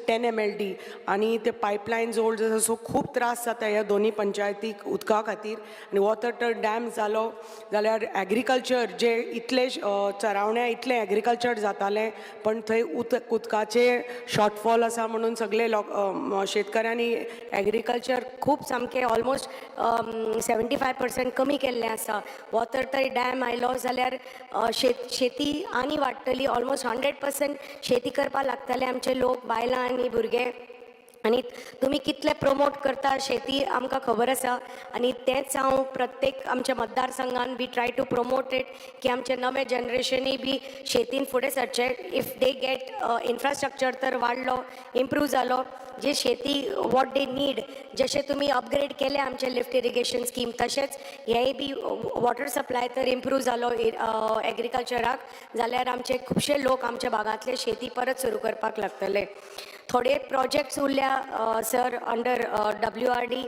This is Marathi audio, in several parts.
10 MLD आणि ते पायपलायन जोड सो खूब त्रास जाता ह्या दोनी पंचायतीक उदका खातीर. आनी वॉटर डॅम जालो जाल्यार एग्रीकल्चर जे इतले चरावण्या इतलें एग्रीकल्चर जातालें पण थंय उदकाचे शॉर्टफॉल आसा म्हणून सगळे शेतकऱ्यांनी एग्रीकल्चर खूब सामकें ऑलमोस्ट 75% कमी केल्लें आसा. वॉटर थंय डॅम आयलो जाल्यार शेती आनी वाडटली. ऑलमोस्ट 100% शेती करपाक लागतले आमचे लोक, बायलां आनी भुरगे. आनी तुमी कितले प्रमोट करता शेती आमकां खबर आसा आनी तेंच हांव प्रत्येक आमच्या मतदारसंघान बी ट्राय टू प्रमोट इट की आमचे नवे जनरेशनूय बी शेतीन फुडें सरचे. इफ दे गेट इन्फ्रास्ट्रक्चर तर वाडलो, इम्प्रूव जालो, जे शेती वॉट दे नीड, जशें तुमी अपग्रेड केले आमचे लिफ्ट इरिगेशन स्कीम तशेंच हेय बी वॉटर सप्लाय तर इम्प्रूव जालो एग्रीकल्चराक जाल्यार आमचे खुबशे लोक आमच्या भागांतले शेती परत सुरू करपाक लागतले. थोडे प्रोजेक्ट्स उरल्या sir under WRD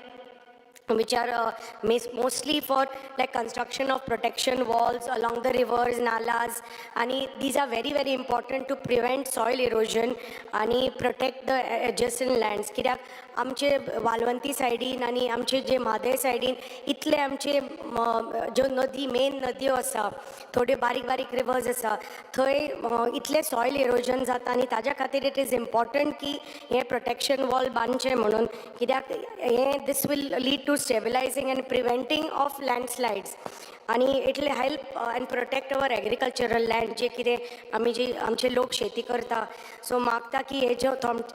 which are mostly for like construction of protection walls along the rivers, nalas, and these are very very important to prevent soil erosion and protect the adjacent lands. कित्याक आमचे वालवंती सायडीन आनी आमचे जे म्हादय सायडीन इतले आमचे ज्यो नदी मेन नदयो आसा, थोड्यो बारीक बारीक रिवर्स आसा, थंय इतले सॉयल इरोजन जाता आनी ताज्या खातीर इट इज इम्पॉर्टंट की हे प्रोटेक्शन वॉल बांदचे म्हणून. कित्याक हे this will lead to stabilizing and preventing of landslides आणि it will help and protect our agricultural land जे कितें आमी जी आमचे लोक शेती करता. सो मागता की हे जो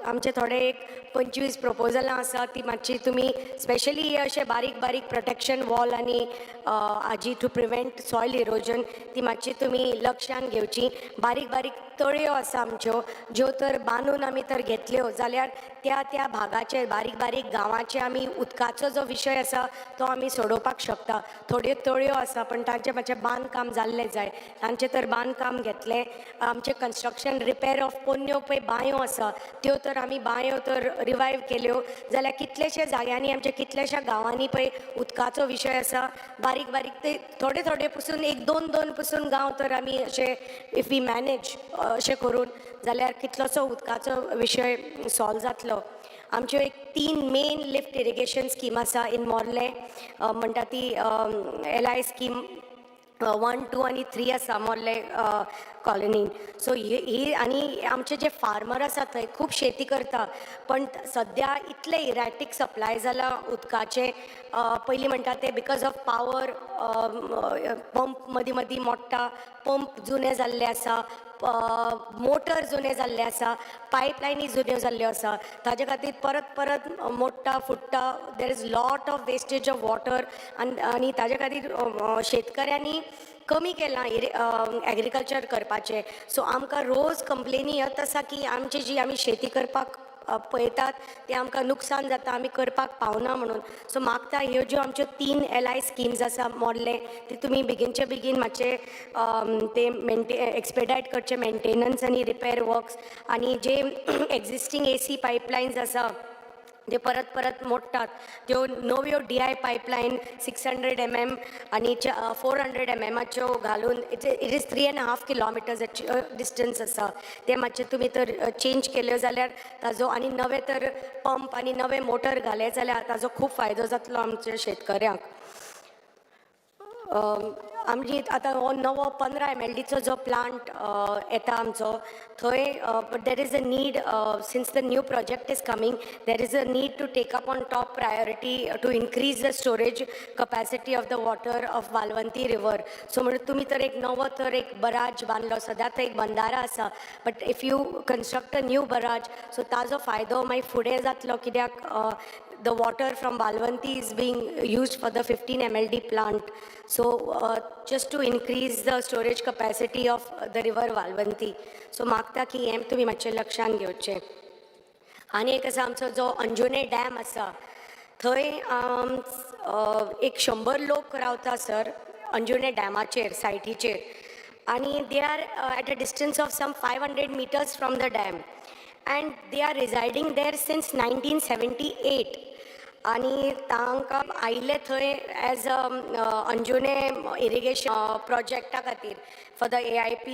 आमचे थोडे एक 25 प्रपोजलां आसा ती मातशी तुमी स्पेशली हे अशे बारीक बारीक प्रोटेक्शन वॉल आनी हाजी टू प्रिवेंट सॉयल इरोजन ती मातशी तुमी लक्षान घेवची. बारीक बारीक तळयो आसा आमच्यो ज्यो तर बांदून आमी तर घेतल्यो जाल्यार त्या त्या भागाचे बारीक बारीक गांवाचे आमी उदकाचो जो विशय आसा तो आमी सोडोवपाक शकता. थोड्यो तळयो आसा पण तांचें मातशें बांदकाम जाल्लें जाय, तांचें तर बांदकाम घेतलें. आमचें कन्स्ट्रक्शन रिपेर ऑफ पोन्न्यो पळय बांयो आसा त्यो तर आमी बांयो तर रिवायव केल्यो जाल्यार कितलेशे जाग्यांनी आमच्या कितलेशा गांवांनी पळय उदकाचो विशय आसा. बारीक बारीक ते थोडे थोडे पसून एक दोन दोन पसून गांव तर आमी अशे इफ वी मॅनेज अशें करून जाल्यार कितलोसो उदकाचो विशय सॉल्व जातलो. आमच्यो एक 3 मेन लिफ्ट इरिगेशन स्कीम आसा इन मोर्ले म्हणटा ती LI स्कीम 1, 2 आनी 3 आसा मोर्ले कॉलनीन. सो ही आनी आमचे जे फार्मर आसा थंय खूब शेती करता पण सद्या इतले इरॅटीक सप्लाय जाला उदकाचे. पयलीं म्हणटा ते बिकॉज ऑफ पावर पंप मदीं मदीं मोडटा, पंप जुने जाल्ले आसा, मोटर जुने जाल्ले आसा, पायपलायनी जुन्यो जाल्ल्यो आसा, ताजे खातीर परत परत मोडटा फुट्टा. There is lot of wastage of water आनी ताजे खातीर शेतकऱ्यांनी कमी केलां एग्रीकल्चर करपाचें. सो आमकां रोज कंप्लेनी येत आसा की आमची जी आमी शेती करपाक पळयतात ते आमकां नुकसान जाता, आमी करपाक पावना म्हणून. सो मागता ह्यो ज्यो आमच्यो 3 LI स्किम्स आसा मोडले ती तुमी बेगीनचे बेगीन मातशे ते एक्सपेडायट करचे मेंटेनन्स आनी रिपेर वर्क्स. आनी जे एक्झिस्टींग AC पायपलायन्स आसा ते परत परत मोडटात त्यो नव्यो DI पायपलायन 600 mm आनी 400 mm घालून इट इज 3.5 किलोमिटर्स डिस्टन्स आसा ते मातशे तुमी तर चेंज केल्यो जाल्यार ताजो आनी नवे तर पंप आनी नवे मोटर घाले जाल्यार ताजो खूब फायदो जातलो आमच्या शेतकऱ्यांक. आमची आतां हो नवो 15 MLDचो जो प्लांट येता आमचो थंय but there is a need since the new project is coming there is a need to take up on top priority to increase the storage capacity of the water of Valvanti river. So म्हणजे तुमी तर एक नवो तर एक बराज बांदलो, सद्या थंय एक बंदारा आसा but if you construct a new बराज सो ताजो फायदो मागीर फुडें जातलो कित्याक the water from Balwanti is being used for the 15 MLD plant. So just to increase the storage capacity of the river Balwanti. So मागता की हें तुमी मातशें लक्षान घेवचें. आनी एक आसा आमचो जो अंजुने डॅम आसा थंय एक 100 लोक रावता सर अंजुने डॅमाचेर सायटीचेर आनी they are at a distance of some 500 meters from the dam and they are residing there since 1978. आनी तांकां आयिल्ले थंय एज अंजुने इरिगेशन प्रोजेक्टा खातीर फॉर द AIP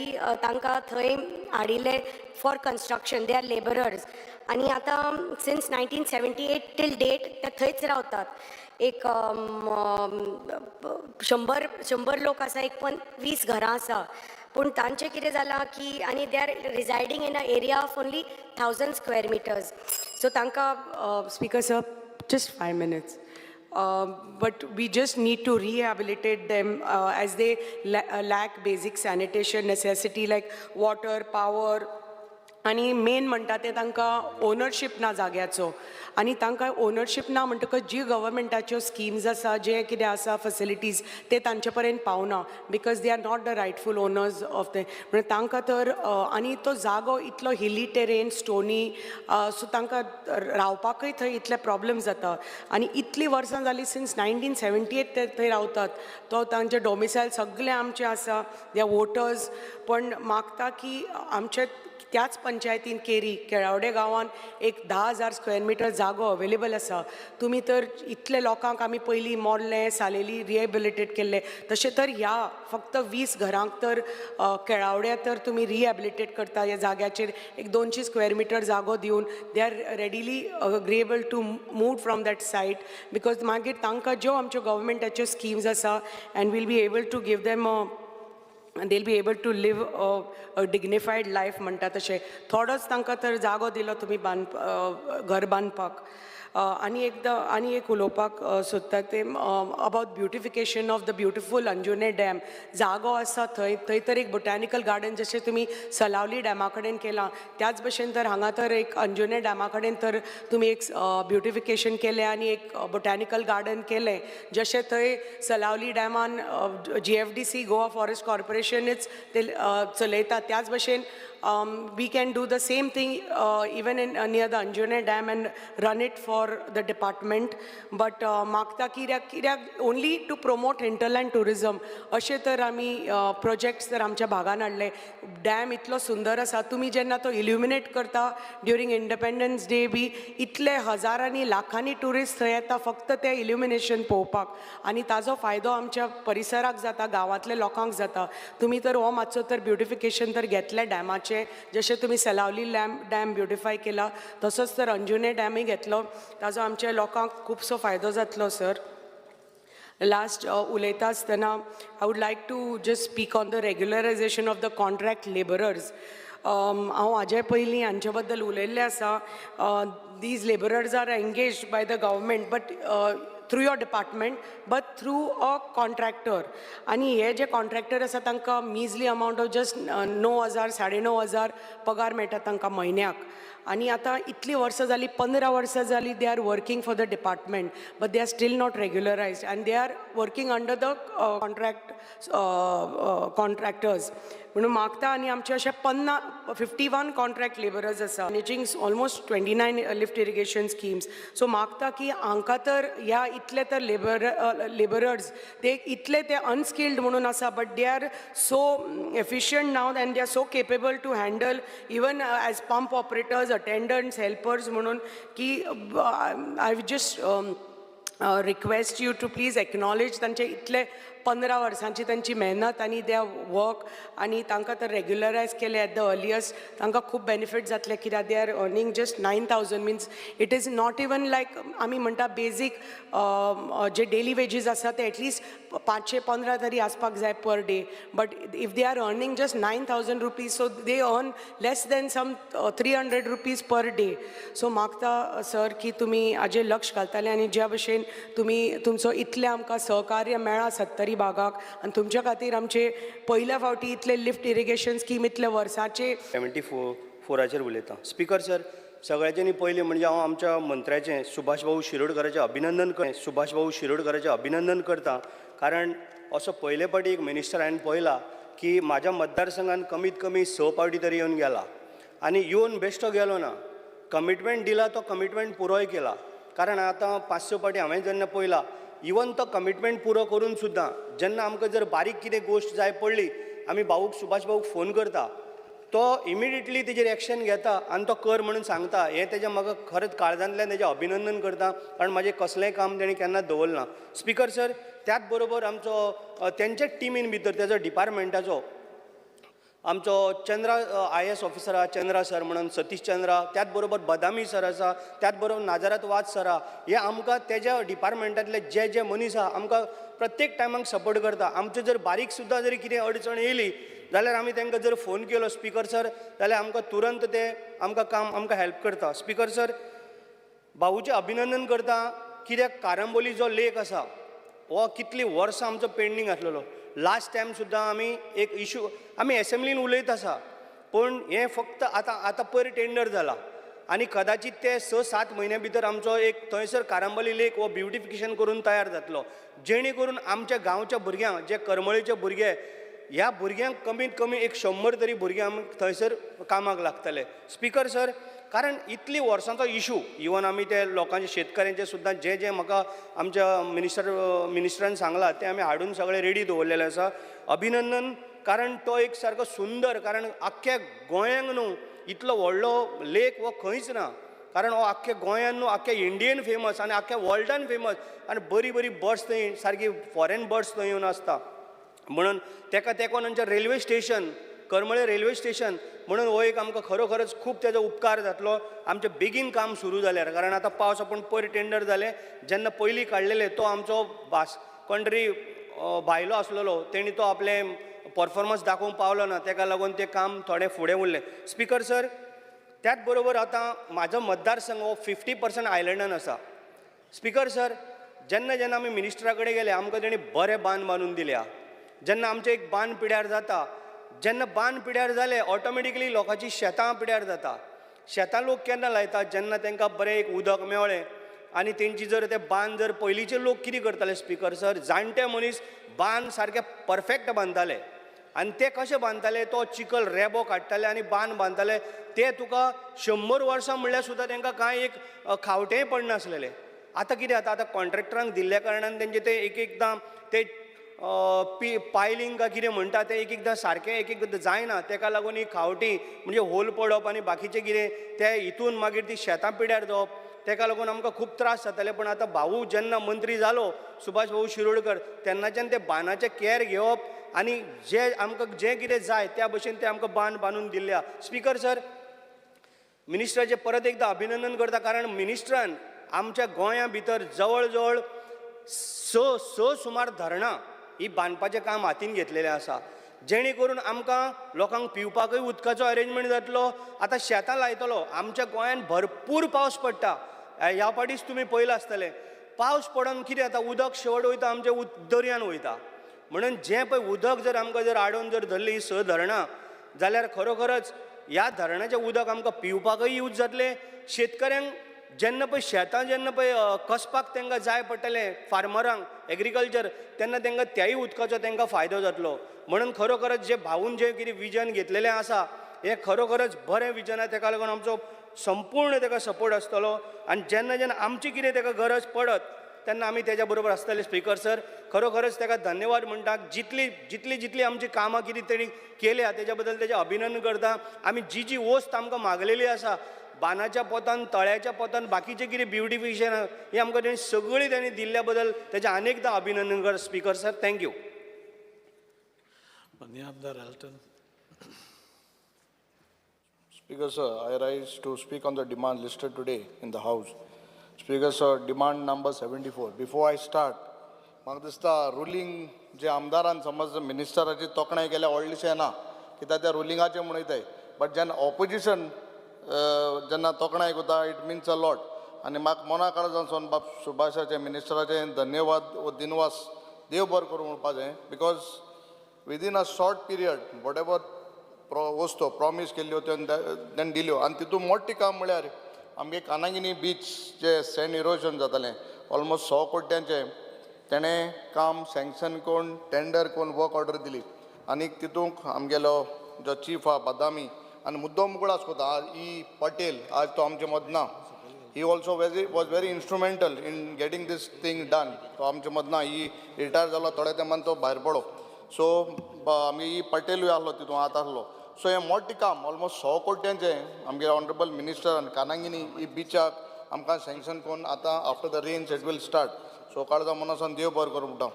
तांकां थंय हाडिल्ले for construction. They are labourers आनी आतां सिन्स 1978 टील डेट ते थंयच रावतात. एक 100 लोक आसा, एक 20 घरां आसा. पूण तांचें कितें जालां की आनी they are residing in a area of only 1000 square metres. So तांकां Speaker sir, just 5 minutes. But we just need to rehabilitate them as they lack basic sanitation necessity like water, power. आणि मेन म्हणटा ते तांकां ओनरशीप ना जाग्याचो आनी तांकां ओनरशीप ना म्हणटकच जी गव्हर्मेंटाच्यो स्किम्स आसा जे कितें आसा फॅसिलिटीज ते तांचे पर्यंत पावना because they are not the rightful owners of ते म्हणजे तांकां तर आनी तो जागो इतलो हिली टेरेन स्टोनी सो तांकां रावपाकय थंय इतले प्रॉब्लेम जाता आनी इतलीं वर्सां जालीं सिन्स 1978 ते थंय रावतात. तो तांचे डॉमिसायल सगळे आमचे आसा, दे आर वोटर्स. पण मागता की आमचे त्याच पंचायतीन केरी केळावडे गांवान एक 10,000 स्क्वेअर मिटर जागो अवेलेबल आसा. तुमी तर इतले लोकांक आमी पयलीं मोडले, सालेली रिहेबिलिटेट केल्ले, तशें तर ह्या फक्त 20 घरांक तर केळावड्या तर तुमी रिहेबिलिटेट करता ह्या जाग्याचेर एक 200 स्क्वेअर मिटर जागो दिवन they are readily agreeable to move from that site because मागीर तांकां ज्यो आमच्यो गव्हर्मेंटाच्यो स्किम्स आसा and will be able to give them and they'll be able to live a dignified life म्हणटा तशें. थोडोच तांकां तर जागो दिलो तुमी घर बांदपाक. आनी एक उलोवपाक सोदता ते about beautification of the beautiful Anjunem dam. जागो आसा थंय तर एक बोटॅनिकल गार्डन जशें तुमी सलावली डॅमा कडेन केलां त्याच भशेन तर हांगा तर एक अंजुने डॅमा कडेन तर तुमी एक ब्युटिफिकेशन केलें आनी एक बोटॅनिकल गार्डन केलें. जशें थंय सलावली डॅमान GFDC गोवा फॉरेस्ट कॉर्पोरेशनच ते चलयता त्याच भशेन we can do the same thing even in near the Anjune Dam and run it for the department. But मागता कित्याक only to promote hinterland tourism अशें तर आमी प्रोजेक्ट्स तर आमच्या भागान हाडले. डॅम इतलो सुंदर आसा, तुमी जेन्ना तो इल्युमिनेट करता ड्युरींग इंडिपेंडन्स डे बी इतले हजारांनी लाखांनी टुरिस्ट थंय येता फक्त ते इल्युमिनेशन पळोवपाक आनी ताजो फायदो आमच्या परिसराक जाता, गांवांतल्या लोकांक जाता. तुमी तर हो मातसो तर ब्युटिफिकेशन तर घेतले डॅमाचे जशें तुमी सलावली डॅम ब्युटिफाय केला तसोच तर अंजुने डॅमय घेतलो. ताजो आमच्या लोकांक खुबसो फायदो जातलो सर. लास्ट उलयता आसतना I would like to just speak on the regularisation of the contract labourers. हांव हाजे पयलीं हांचे बद्दल उलयल्लें आसा. These labourers are engaged by the government but through your department but through a contractor. आणि हे जे कॉन्ट्रॅक्टर आसा तांकां मीजली अमावंट ऑफ जस्ट 9,000 9,500 पगार मेळटा तांकां म्हयन्याक. आनी आतां इतलीं वर्सां जालीं 15 वर्सां जालीं they are working for the department but they are still not regularised and they are working under the contractors म्हणून मागता. आनी आमचे अशे 51 कॉन्ट्रॅक्ट लेबरर्स आसा managing almost 29 lift irrigation schemes. So मागता की हांकां तर ह्या इतले तर लेबरर्स ते इतले ते अनस्किल्ड म्हणून आसा but they are so efficient now and they are so capable to handle even as pump operators attendants helpers म्हणून की I just request you to please acknowledge तांचे इतले 15 वर्सांची तांची मेहनत आनी दे वर्क आनी तांकां तर रेग्युलरायज केले एट द अर्लियस्ट तांकां खूब बेनिफीट जातले कित्याक they are earning just 9,000 means it is not even like आमी म्हणटा बेजीक जे डेली वेजीस आसा ते एटलिस्ट 515 तरी आसपाक जाय per day but if they are earning just 9,000 rupees so they earn less than some 300 rupees per day. So मागता सर की तुमी हाजेर लक्ष घालताले आनी ज्या भशेन तुमी तुमचो इतले आमकां सहकार्य मेळ्ळा 70 भागाक आनी तुमच्या खातीर आमचे पयल्या फावटी इतले लिफ्ट इरिगेशन स्कीम इतले वर्साचे 74 उलयता. स्पीकर सर सगळ्यांनी पयलीं म्हणजे हांव आमच्या मंत्र्याचें सुभाष भाऊ शिरोडकराचें अभिनंदन करता कारण असो पयले फावटी एक मिनिस्टर हांवें पळयला की म्हाज्या मतदारसंघान कमीत कमी 6 फावटी तरी येवन गेला आनी येवन बेश्टो गेलो ना. कमिटमेंट दिला तो कमिटमेंट पुरोय केला. कारण आतां 5-6 फावटी हांवें जेन्ना पळयला इवन तो कमिटमेंट पुरो करून सुद्दां जेन्ना आमकां जर बारीक कितें गोश्ट जाय पडली आमी भाऊक सुभाष भाऊक फोन करता तो इमिडिएटली तेजेर एक्शन घेता आनी तो कर म्हणून सांगता. हें तेजें म्हाका खरेंच काळजांतल्यान तेजें अभिनंदन करता, कारण म्हाजें कसलेंय काम तेणी केन्ना दवरना. स्पिकर सर, त्याच बरोबर आमचो तेंच्या टिमीन भितर तेजो डिपार्टमेंटाचो आमचो चंद्रा IAS ऑफिसर आहा, चंद्रा सर म्हणून, सतीश चंद्रा, त्याच बरोबर बदामी सर आसा, त्याच बरोबर नाजरात वाज सर आहा. हे आमकां तेज्या डिपार्टमेंटांतले जे जे मनीस आहा आमकां प्रत्येक टायमाक सपोर्ट करता. आमच्यो जर बारीक सुद्दां जरी कितें अडचण येयली जाल्यार आमी तांकां जर फोन केलो स्पिकर सर, जाल्यार आमकां तुरंत ते आमकां हेल्प करता. स्पिकर सर, भाऊचें अभिनंदन करता, कित्याक कारंबोली जो लेक आसा हो कितलीं वर्सां आमचो पेंडींग आसलेलो. लास्ट टायम सुद्दां आमी एक इशू आमी एसेंब्लीन उलयत आसा, पूण हें फक्त आतां पयर टेंडर जाला आनी कदाचित ते 6-7 म्हयन्या भितर आमचो एक थंयसर कारंबोली लेक हो ब्युटिफिकेशन करून तयार जातलो, जेणे करून आमच्या गांवच्या भुरग्यांक, जे करमळेचे भुरगे, ह्या भुरग्यांक कमीत कमी एक 100 तरी भुरगे आमकां थंयसर कामाक लागतले. स्पिकर सर, कारण इतली वर्सांचो इशू, इवन आमी ते लोकांचे शेतकऱ्यांचे सुद्दां जे म्हाका आमच्या मिनिस्टरान सांगलां ते आमी हाडून सगळे रेडी दवरलेले आसा. अभिनंदन, कारण तो एक सारको सुंदर, कारण आख्ख्या गोंयांक न्हू इतलो व्हडलो लेक हो खंयच ना, कारण हो आख्ख्या गोंयान न्हू आख्ख्या इंडियेन फेमस आनी आख्ख्या वर्ल्डान फेमस, आनी बरी बरी बर्ड्स थंय, सारकी फॉरेन बर्ड्स थंय येवन आसता. म्हणून तेका तेकोन आमचें रेल्वे स्टेशन, करमळे रेल्वे स्टेशन म्हणून हो एक आमकां खरोखरच खूब तेजो उपकार जातलो आमचें बेगीन काम सुरू जाल्यार. कारण आतां पावस आपूण पयर टेंडर जालें, जेन्ना पयलीं काडलेले तो आमचो कोण तरी भायलो आसलेलो, तेणी तो आपलें परफॉर्मन्स दाखोवंक पावलो ना, तेका लागून तें काम थोडें फुडें उरलें. स्पिकर सर, त्याच बरोबर आतां म्हाजो मतदारसंघ हो 50% आयलंडान आसा. स्पिकर सर, जेन्ना आमी मिनिस्टरा कडेन गेले आमकां तेणी बरें बांद बांदून दिल्या. जेन्ना आमचें एक बांद पिड्यार जाता, जेन्ना बांद पिड्यार जाले ऑटोमॅटिकली लोकांची शेतां पिड्यार जाता. शेतां लोक केन्ना लायतात, जेन्ना तांकां बरें एक उदक मेवलें आनी तेंची जर ते बांद जर पयलींचे लोक कितें करताले स्पिकर सर, जाणटे मनीस बांद सारके परफेक्ट बांदताले आनी ते कशे बांदताले, तो चिखल रेबो काडटाले आनी बांद बांदताले. ते तुका 100 वर्सां म्हणल्यार सुद्दां तांकां कांय एक खावटेंय पडनासलेलें. आतां कितें जाता, आतां कॉन्ट्रॅक्टरांक दिल्ल्या कारणान तेंचे ते एकदां ते पायलिंग काय कितें म्हणटा तें एकदां सारकें एकदां जायना, तेका लागून ही खावटी म्हणजे होल पडप आनी बाकीचें कितें ते हितून मागीर ती शेतां पिड्यार जावप, तेका लागून आमकां खूब त्रास जाताले. पूण आतां भाऊ जेन्ना मंत्री जालो, सुभाष भाऊ शिरोडकर, तेन्नाच्यान ते बांदाचें कॅर घेवप आनी जे आमकां जें कितें जाय त्या भशेन ते आमकां बांद बांदून दिल्ल्या. स्पिकर सर, मिनिस्टराचें परत एकदां अभिनंदन करता, कारण मिनिस्टरान आमच्या गोंया भितर जवळ जवळ सुमार धरणां ही बांदपाचें काम हातीन घेतलेलें आसा, जेणे करून आमकां लोकांक पिवपाकूय उदकाचो अरेंजमेंट जातलो. आतां शेतां लायतलो, आमच्या गोंयान भरपूर पावस पडटा. ह्या फाटीच तुमी पयलां आसतलें, पावस पडोन कितें जाता, उदक शेवट वयता आमच्या दर्यान वयता. म्हणून जें पळय उदक जर आमकां जर आडोवन जर धरलीं ही 6 धरणां, जाल्यार खरोखरच ह्या धरणाचें उदक आमकां पिवपाकूय यूज जातलें. शेतकऱ्यांक जेन्ना पळय शेतां जेन्ना पळय कसपाक तांकां जाय पडटलें, फार्मरांक एग्रीकल्चर, तेन्ना तांकां त्याय उदकाचो तांकां फायदो जातलो. म्हणून खरोखरच जे भाऊन जें कितें विजन घेतलेलें आसा हें खरोखरच बरें विजन आहे. ताका लागून आमचो संपूर्ण ताका सपोर्ट आसतलो आनी जेन्ना आमची कितें ताका गरज पडत तेन्ना आमी तेज्या बरोबर आसतले. स्पिकर सर, खरोखरच ताका धन्यवाद म्हणटा. जितली आमची कामां कितें तेणी केल्या तेज्या बद्दल तेजें अभिनंदन करता. आमी जी वस्त आमकां मागलेली आसा, बांदाच्या पोतान, तळ्याच्या पोतान, बाकीचें कितें ब्युटिफिकेशन ही आमकां तेणी सगळी तेणी दिल्ल्या बद्दल तेजें अनेकदां अभिनंदन कर. Speaker sir, thank you. Speaker sir, I rise to speak on the demand listed today in the House. Speaker sir, demand number 74. Before I start, म्हाका दिसता रुलींग जे आमदारान समज मिनिस्टराची तोखणाय केल्या व्हडलीशें ना, कित्याक त्या रुलिंगाचें म्हणयताय, बट जेन्ना ऑपोजिशन जेन्ना तोखणाय करता इट मिन्स अ लॉट. आनी म्हाका मना काळजांसून बाब सुभाषाचे मिनिस्टराचें धन्यवाद वो दिनवास देव बरें करूं म्हणपाचें. Because within a short period what ever वस्तू प्रॉमीस केल्ल्यो तेणें दिल्यो आनी तितून मोठी काम म्हळ्यार आमगे कानागिनी बीच जे सँड इरोजन जातालें ऑलमोस्ट 100 कोट्यांचें तेणें काम सँक्शन करून टेंडर करून वर्क ऑर्डर दिली. आनी तितूंक आमगेलो जो चीफ आहा बदामी आनी मुद्दम मुगळास कोता ई पटेल, आज तो आमचे Madana, he also was very instrumental in getting this thing done. तो आमचे मदना, ही रिटायर जालो थोड्या तेंपान तो भायर पडलो. सो आमी ई पटेलूय आहलो तितून आत आहलो. सो हें मोटें काम ऑलमोस्ट 100 कोट्यांचें आमगे ऑनरेबल मिनिस्टरान कानांगिनी ही बिचाक आमकां सँक्शन करून आतां after the rains it will start so काळजा मनासान देव बरें करूं म्हणटा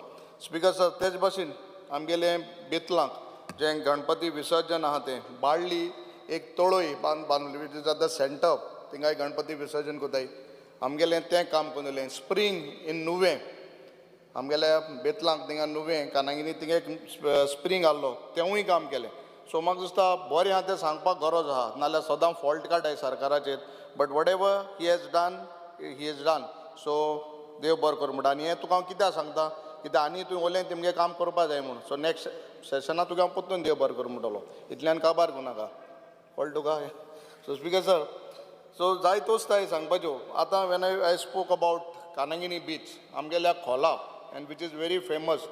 स्पिकर सर तेच भाशेन आमगेले बेतलांक जें गणपती विसर्जन आहा तें बाळ्ळी एक तळय बांदली which is at the centre थिंगाय गणपती विसर्जन कोताय आमगेलें तें काम करून दिलें स्प्रींग इन नुवें आमगेल्या बेतलांक थिंगा नुवें कानांगिनी थिंगा एक स्प्रींग आहलो तेंवूय काम केलें सो म्हाका दिसता बरें आहा तें सांगपाक गरज आहा नाल्यार सदां फॉल्ट काडटाय सरकाराचेर but whatever he has done so देव बरें करूं म्हणटा आनी हें तुका हांव कित्याक सांगता कित्याक आनी तुवें उलयन तेमगे काम करपा जाय म्हणून सो नेक्स्ट सेशनाक तुका हांव परतून देव बरें करूं म्हणटलो इतल्यान काबार करूं नाका कळ्ळें तुका सो स्पिकर सर सो जाय तोच ताय सांगपाच्यो आतां when I spoke about Canaguinim beach आमगेल्या Khola and which is very famous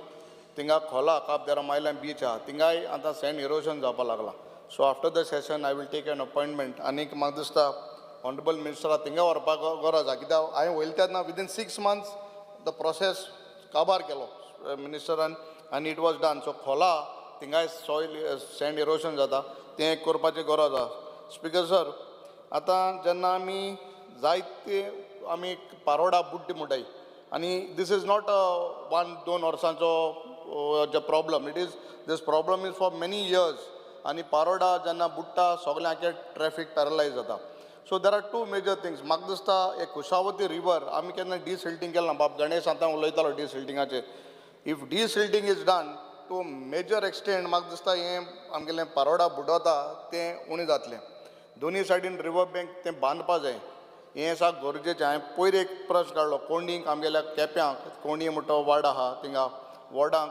थिंगा खोला काब देरा मायलां बीच आहा थिंगाय आतां सँड इरोशन जावपा लागला so after the session I will take an appointment आनीक म्हाका दिसता ऑनरेबल मिनिस्टरा थिंगा व्हरपाक गरज आहा कित्याक हांवें वयले तेन्ना विदीन 6 months द प्रोसेस काबार केलो मिनिस्टरान आनी इट वॉज डन सो खोला थिंगाय सॉयल सँड इरोशन जाता तें करपाची गरज आहा स्पिकर सर आतां जेन्ना आमी जायते आमी पारोडा बुड्डी म्हणटाय आनी दीस इज नॉट 1-2 वर्सांचो जे problem it is this problem is for many years आनी पारोडा जेन्ना बुडटा सगळ्यांचे ट्रॅफीक पॅरलायज जाता so there are 2 major things म्हाका दिसता एक कुशावती रिवर आमी केन्ना डिसिल्टींग केलां बाब गणेश आतां उलयतालो डिसिल्टिंगाचेर if desilting is done to major extent म्हाका दिसता हें आमगेलें पारोडा बुडवता तें उणें जातलें दोनी सायडीन रिवर बँक तें बांदपा जाय हें साक गरजेचें हांवें पयर एक प्रश्न काडलो कोंडींक आमगेल्या केप्यांक कोंडी म्हणटा वाड आहा थिंगा वॉर्डांक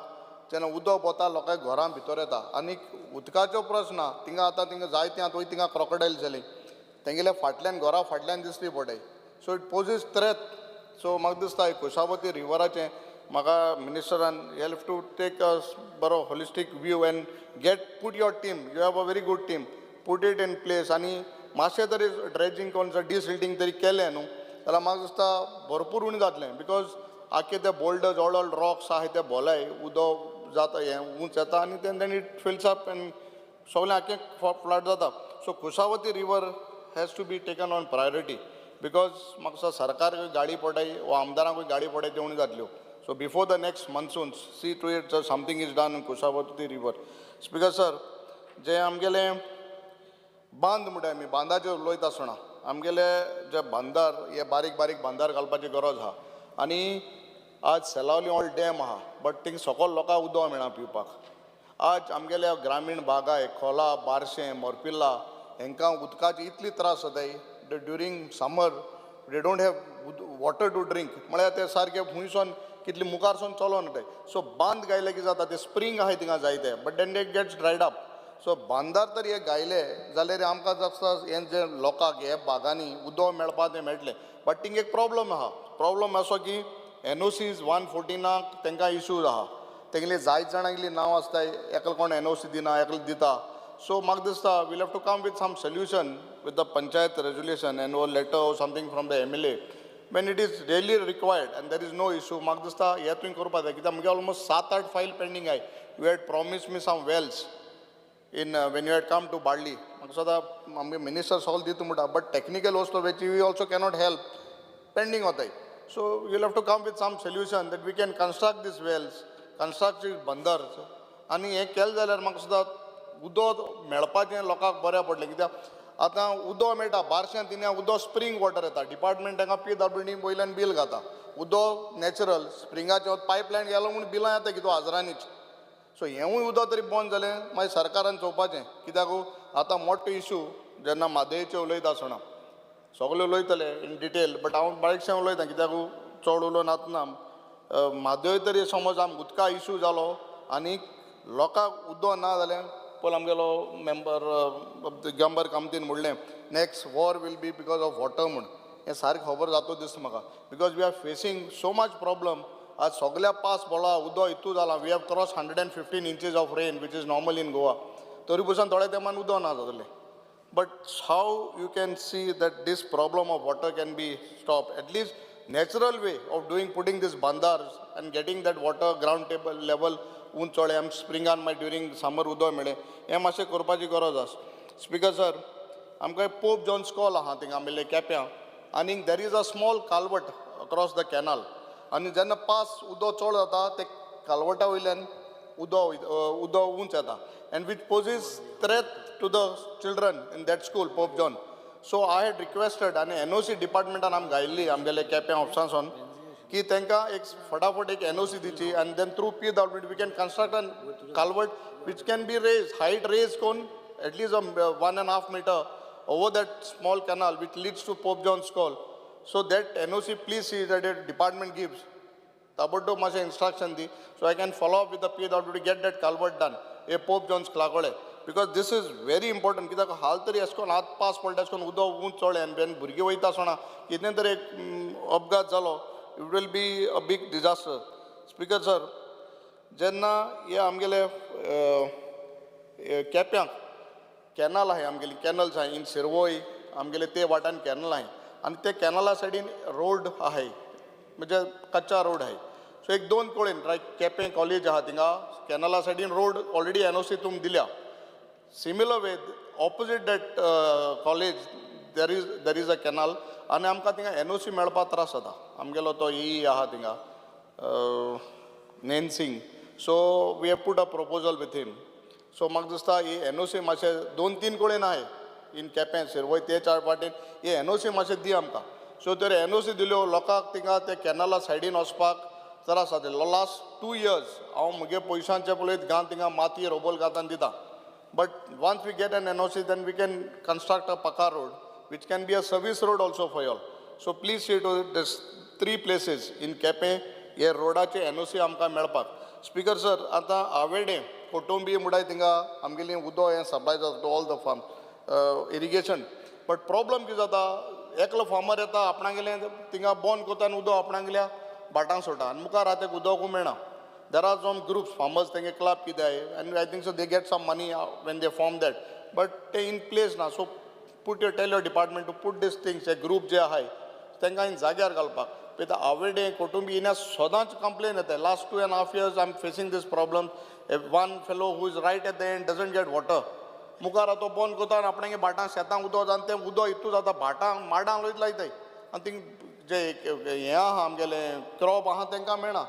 जेन्ना उदक वता लोकांक घरां भितर येता आनीक उदकाचो प्रश्न आहा थिंगा आतां थिंगा जायते आतां थिंगा क्रोकोडायल जाली तेंगेल्या फाटल्यान घरा फाटल्यान दिसली पडटाय so it poses threat so म्हाका दिसता कुशावती रिवराचें म्हाका मिनिस्टरान हेल्प टू टेक अ बरो holistic view and get put your team you have a very good team put it in place आनी मातशें तरी ड्रेजींग करून डिसिल्टींग तरी केलें न्हू जाल्यार म्हाका दिसता भरपूर उणें जातलें बिकॉज आख्खे ते बोल्डर्स व्हड रॉक्स आहाय ते भोलाय उदक जाता हें उंच येता आनी then it fills up and सगळें आख्खें फ्लड जाता so Kushavati river has to be taken on priority because म्हाका दिसता सरकार गाडी पडटाय वो आमदारांकूय गाडी पडटाय त्यो उण्यो जातल्यो so before the next monsoon see to it something is done in Kushavati river speaker sir जें आमगेलें बांद म्हणटाय आमी बांदाचेर उलयता आसतना आमगेले जे बांदार हे बारीक बारीक बांदार घालपाची गरज आहा आनी आज सेलावली ऑल डॅम आहा बट थिंग सकयल लोकांक उदक मेळना पिवपाक आज आमगेल्या ग्रामीण भागाय खोला बार्शें मोरपिल्ला हांकां उदकाची इतली त्रास जाताय during summer they don't have water to drink म्हळ्यार ते सारके खूंयसून कितली मुखारसून चलोन वताय सो बांद गायले कितें जाता ते स्प्रींग आहाय थिंगा जायते but then they gets dried up so बांदार तर हे गायले जाल्यार आमकां जाता हें जे लोकांक हे भागांनी उदक मेळपा तें मेळटलें बट थिंग एक प्रॉब्लम आहा प्रॉब्लम असो की NOCs 114 तांकां इश्यूज आहा तेंगली जायत जाणांगली नांव आसताय एकलो कोण NOC दिना एकलो दिता सो म्हाका दिसता will have to come with some solution with the panchayat resolution and or letter or something from the MLA when it is really required and there is no issue म्हाका दिसता हें तुवें करपा जाय कित्याक म्हगे ऑलमोस्ट 7-8 फायल पेंडींग आहाय you had promised me some wells in when you had come to Badli म्हाका सदां आमगे मिनिस्टर सगळो दिता म्हणटा बट टॅक्निकल वस्तू which we also cannot help pending वताय so will have to come with some solution that we can construct these wells construct these bunders आनी हें केलें जाल्यार म्हाका सुद्दां उदक मेळपाचें लोकांक बरें पडलें कित्याक आतां उदक मेळटा बार्शें तिने उदक स्प्रींग वॉटर येता डिपार्टमेंट तांकां PWD वयल्यान बील घाता उदक नॅचरल स्प्रिंगाचें पायपलायन गेलो म्हूण बिलां येता कितें हजारांनीच सो हेंवूय उदक तरी बंद जालें मागीर सरकारान चोवपाचें कित्याक आतां मोठो इशू जेन्ना म्हादयेचें उलयता आसतना सगळे उलयतले इन डिटेल बट हांव बारीकशें उलयतां कित्याक चड उलोवन आतना म्हादय तरी समज आमकां उदका इशू जालो आनी लोकांक उदक ना जालें पळय आमगेलो मेंबर कामतीन म्हणलें next war will be because of water म्हूण हें सारकें खबर जातो दिसता म्हाका because we are facing so much problem आज सगळ्या पास बोळा उदक इतू जालां we have cross 115 inches of rain which is normal in Goa तरी पसून थोड्या तेंपान उदक ना जातलें but how you can see that this problem of water can be stop at least natural way of doing putting this bunders and getting that water ground table level ऊन चोळे आम स्प्रिंगान मागीर ड्युरींग समर उदक मेळ्ळें हें मातशें करपाची गरज आसा स्पिकर सर आमकां पोप जॉन स्कॉल आहा थिंगा आमगेले केप्यां आनी there is a small culvert across the canal आनी जेन्ना पास उदक चड जाता ते कालवटा वयल्यान उदक उंच येता and which poses threat to the children in that school Pope John so I had requested आनी NOC डिपार्टमेंटान आमी घायल्ली आमगेले केप्यां ऑफिसांसून की तांकां एक फटाफट एक NOC दिवची आनी then through PWD we can construct an culvert which can be raise height raise कोन at least 1.5 meter over that small canal which leads to Pope John's School. So that NOC please see that the department gives. Taboto mashe instruction di. So I can follow up with the PWD to get that culvert done. A Pope John's Klagole. Because this is very important. Kita hal tari askon hath pass polta askon udo un chole and ben burgi waita sona kitne tare upgat zalo it will be a big disaster. Speaker sir, jenna ye amgele केप्यांक कॅनल आहे आमगेली कॅनल्स आहे इन शिरवोय आमगेले ते वाटान कॅनल आहे आणि ते कॅनला सायडीन रोड आहे म्हणजे कच्चा रोड आहे सो एक दोन कडेन लायक केपें कॉलेज आहा थिंगा कॅनला सायडीन रोड ऑलरेडी NOC तुमकां दिल्या similar way opposite that college there is a canal आनी आमकां थिंगा NOC मेळपाक त्रास जाता आमगेलो तो आहा थिंगा नेनसिंग so we have put a proposal with him so म्हाका दिसता ही NOC मातशें 2-3 कडेन आहे इन केपें शिरवय ते 4 वाटेन ही NOC मातशें दी आमकां सो तर NOC दिल्यो लोकांक थिंगा ते कॅनला सायडीन वचपाक त्रास जाता लास्ट 2 years हांव म्हगे पयशांचे पळयत घान थिंगा माती रोबोल घातान दिता but once we get an NOC then we can construct a pucca road which can be a service road also for all so please see to this 3 places in Quepem हे रोडाचे NOC आमकां मेळपाक स्पिकर सर आतां आवेडे कोटुंबी मुडाय थिंगा आमगेली उदक हें सप्लाय जाता to all the farm irrigation but problem कितें जाता एकलो फार्मर येता आपणागेलें थिंगा बंद कोता आनी उदक आपणागेल्या भाटांक सोडटा आनी मुखार आतां तें उदकूय मेळना there are some groups farmers तेंगे क्लब कितें आय आनी I think so they get some money when they form that but ते इन प्लेस ना so put your tell your department to put this things हे ग्रूप जे आहाय तांकां इन जाग्यार घालपाक पळयता आवेडे कोटुंबी हिना सदांच कंप्लेन येता last 2.5 years I am facing this problem one fellow who is right at the end doesn't get water मुखार तो बंद कोता आनी आपणागे भाटांक शेतांक उदक जावन तें उदक हितू जाता भाटांक माडांक लयत लायताय आनी थिंग जे हें आहा आमगेलें क्रॉप आहा तांकां मेळना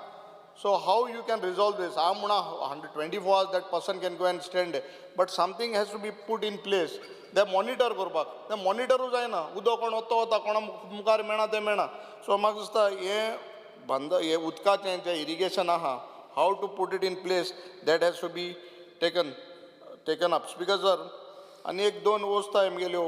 so how you can resolve this हांव म्हणा 124 hours that person can go and stand but something has to be put in place ते मॉनिटर करपाक ते मॉनिटरूच जायना उदक कोण वता कोणा मुखार मेळना तें मेळना सो म्हाका दिसता हें उदकाचें जें इरिगेशन आहा how to put it in place that has to be taken up speaker sir आनी एक दोन वस्त आमगेल्यो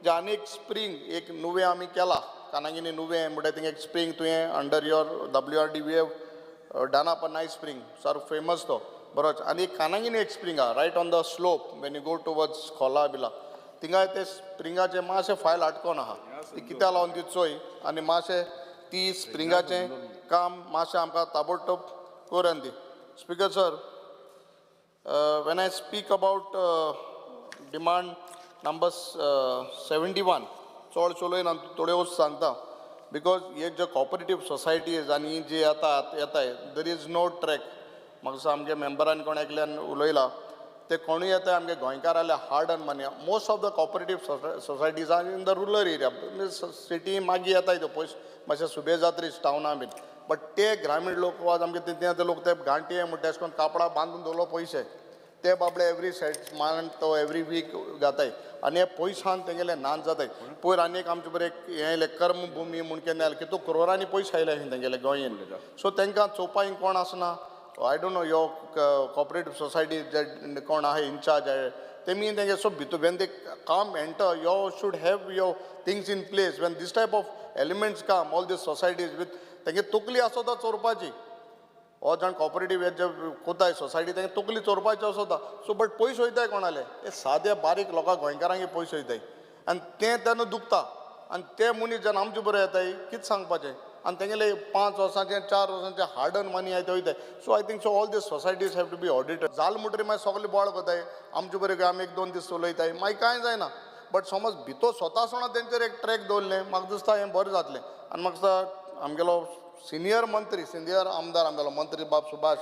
जे आनी एक स्प्रींग एक नुवें आमी केला कानागिनी नुवें म्हणटा थिंगा एक स्प्रींग तुवें under your WRD we have done up a nice spring sir famous तो बरोच आनी एक कानागिनी एक स्प्रींग आहा right on the slope when you go towards Khola बिला थिंगा ते स्प्रिंगाचें मातशें फायल आटकोन आहा ती कित्या लावन ती चोय आनी मातशें ती स्प्रिंगाचें काम मातशें आमकां ताबडतोब कोरून दी speaker sir when I speak about demand number 71 चड चलोयन थोडे वस्त सांगता बिकॉज हे जे कॉपरेटीव सोसायटीज आनी जे येताय देर इज नो ट्रॅक म्हाका दिसता आमगे मेंबरान कोण एकल्यान उलयला ते कोणूय येताय आमगे गोंयकार आल्या hard earn money most of the cooperative societies are in the rural area city मागीर येताय ते पयस मातशे सुबे जात्रीस टावना बीन बट ते ग्रामीण लोक वाज आमगे ते लोक ते गांठी म्हणटा अशें करून कापडां बांदून दवरलो पयशे ते बाबडे एवरी मंथ तो एवरी वीक घाताय आनी हे पयशान तेंगेले नाच जाताय पयर आनी एक आमचे बरें हें येयलें कर्मभुमी म्हूण केन्ना आयलें कितू करोडांनी पयशे आयले तेंगेले गोंयेन सो तांकां चोवपाक कोण आसना I don't know your cooperative society जे कोण आहा इन्चार्ज तेमी तेंगे सो भितर when they come enter you should have your things in place when this type of elements come all this societies with तेंगे तकली आसता चोरपाची हो जाण कॉपरेटीव हे जे कोताय सोसायटी तेंगे तकली चोरपाची आसता सो बट पयशे वयताय कोणाले हे सादे बारीक लोकांक गोंयकारांक पयशे वयताय आनी तें तेन्ना दुखता आनी ते मनीस जेन्ना आमचे बरें येताय कितें सांगपाचें आनी तेंगेले 5 वर्सांचे 4 वर्सांचे हार्ड अर्न मनी आय ते वयताय so I think so all this societies have to be audited जाल म्हणटरी मागीर सगळे बोवाळ कोताय आमचे बरें आमी 1-2 दीस चलयताय मागीर कांय जायना बट समज भितर स्वता सोडा तेंचेर एक ट्रॅक दवरलें म्हाका दिसता हें बरें जातलें आनी म्हाका दिसता आमगेलो सिनियर आमदार आमगेलो मंत्री बाब सुभाष